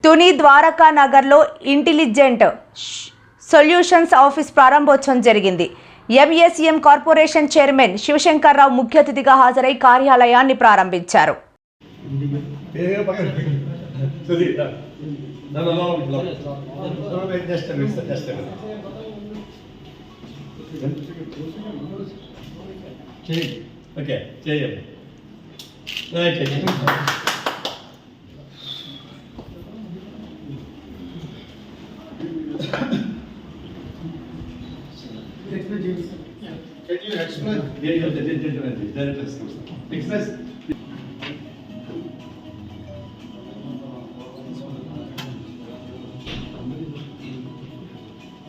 తుని ద్వారకా నగర్లో intelligent solutions office ప్రారంభోత్సవం జరిగింది. ఎంఎస్ఎం కార్పొరేషన్ చైర్మన్ శివశంకర్రావు ముఖ్య అతిథిగా హాజరై కార్యాలయాన్ని ప్రారంభించారు. Can you explain? Express.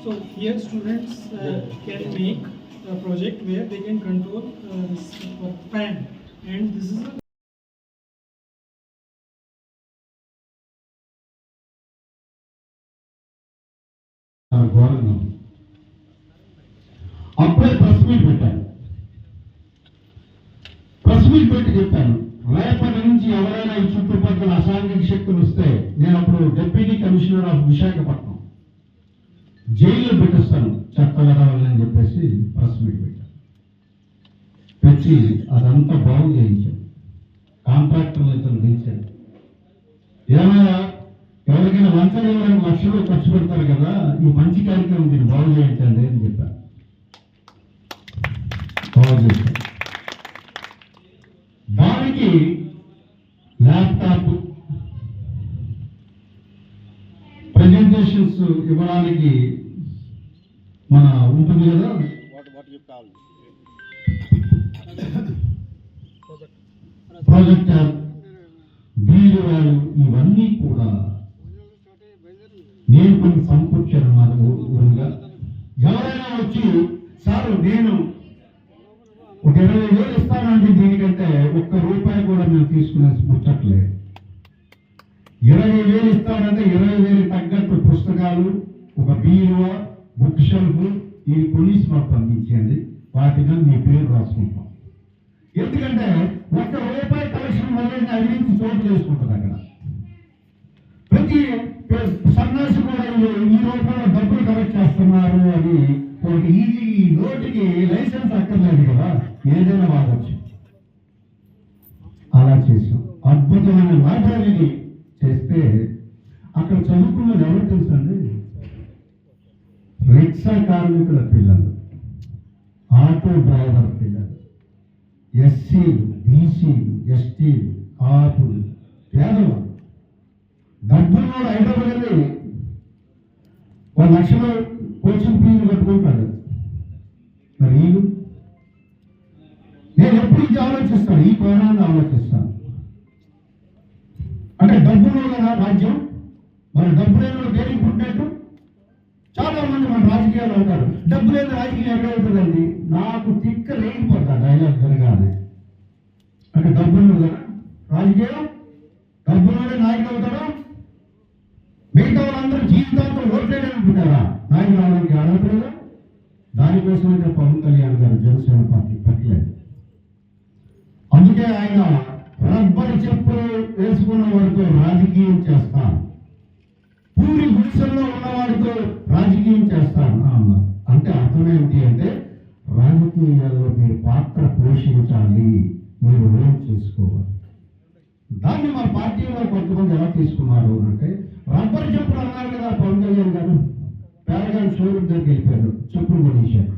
So here students can make a project where they can control this fan, and this is a అప్పుడే ప్రెస్ మీట్ పెట్టాను. ప్రెస్ మీట్ పెట్టి చెప్పాను, రేపటి నుంచి ఎవరైనా ఈ చుట్టుపక్కల అసాంఘిక శక్తులు వస్తే నేను అప్పుడు డిప్యూటీ కమిషనర్ ఆఫ్ విశాఖపట్నం జైల్లో పెట్టిస్తాను చట్టవరాలని చెప్పేసి ప్రెస్ మీట్ పెట్టాను. పెట్టి అదంతా బాగు చేయించాను. కాంట్రాక్టర్లు ఇతను దించాను. ఏమైనా ఎవరికైనా లంచం ఇవ్వడానికి లక్షలు ఖర్చు పెడతారు కదా, ఈ మంచి కార్యక్రమం దీన్ని బాగు చేయించండి అని చెప్పాను. దానికి ల్యాప్టాప్ ప్రెజెంటేషన్స్ ఇవ్వడానికి మన ఉంటుంది కదా ప్రాజెక్టర్, బీరువాలు, ఇవన్నీ కూడా నేను కొన్ని సమకూర్చాను. నాకు ఎవరైనా వచ్చి సార్ నేను ఒక 20,000 ఇస్తానంటే దీనికంటే ₹1 కూడా మేము తీసుకునే ముచ్చట్లేదు. 20,000 ఇస్తానంటే 20,000 తగ్గట్టు పుస్తకాలు, ఒక బీరువా, బుక్ షెల్ఫ్, ఈ పోలీస్ మాకు పంపించండి, వాటి మీద మీ పేరు రాసుకుంటాం. ఎందుకంటే ₹1 కలెక్షన్ వల్ల అవినీతి చోటు చేసుకుంటుంది. అక్కడ ప్రతి సన్నాసి కూడా ఈ రూపంలో డబ్బులు కలెక్ట్ చేస్తున్నారు అని ఒకటి ఈజీ నోటికి లైసెన్స్ అక్కర్లేదు కదా, ఏదైనా వాడచ్చు. అలా చేసాం. అద్భుతమైన లైబ్రరీని చేస్తే అక్కడ చదువుకున్నది ఎవరు తెలుసండి? రిక్షా కార్మికుల పిల్లలు, ఆటో డ్రైవర్ పిల్లలు, ఎస్సీలు, బీసీలు, ఎస్టీలు, కాపులు, పేదవాళ్ళు. డబ్బులు కూడా హైదరాబాద్ ₹1,00,000 కోచింగ్ ఫీజు కట్టుకుంటాడు. మరి వీళ్ళు నేను ఎప్పుడు ఇది ఆలోచిస్తాను, ఈ కోణాన్ని ఆలోచిస్తాను. అంటే డబ్బులు కదా రాజ్యం, మరి డబ్బు లేని దేనికి పుట్టినట్టు చాలా మంది మన రాజకీయాలు ఉంటారు. డబ్బు లేని రాజకీయం ఎక్కడ ఉంటుందండి? నాకు తిక్క లేకపోతా డైలాగ్ జరగాలి. అంటే డబ్బులు కదా రాజకీయం, డబ్బులోనే నాయకులు అవుతాడు. మిగతా వాళ్ళందరూ జీవితాంతం ఓట్లేదని పుట్టారా నాయకులు అవడానికి అడగట్లేదా? దానికోసమైతే పవన్ కళ్యాణ్ గారు జనసేన పార్టీ పెట్టలేదు. అందుకే ఆయన రబ్బర్ చెప్పులు వేసుకున్న వాడితో రాజకీయం చేస్తాను, పూరి గుడిసెల్లో ఉన్నవాడితో రాజకీయం చేస్తాను అన్నారు. అంటే అర్థం ఏమిటి అంటే రాజకీయాల్లో మీరు పాత్ర పోషించాలి, మీరు ఓన్ చేసుకోవాలి. దాన్ని మా పార్టీలో కొంతమంది ఎలా తీసుకున్నారు అంటే, రబ్బర్ చెప్పులు అన్నారు కదా పవన్ కళ్యాణ్ గారు, పేరగాని షోరూమ్ దగ్గరికి వెళ్ళిపోయారు, చెప్పులు కొనేశారు.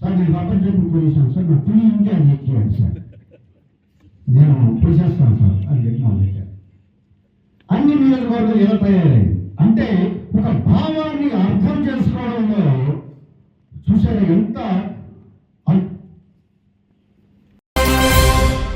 సార్ నేను రబ్బర్ చెప్పులు కొనేశాను సార్, నాకు తుని ఇంకా ఎక్కియాను సార్, నేను చూసేస్తాను సార్ అని చెప్పి మొదలెట్టారు. అన్ని నియోజకవర్గాలు ఎలా తయారయ్యాయి అంటే ఒక భావాన్ని అర్థం చేసుకోవడంలో చూసారు ఎంత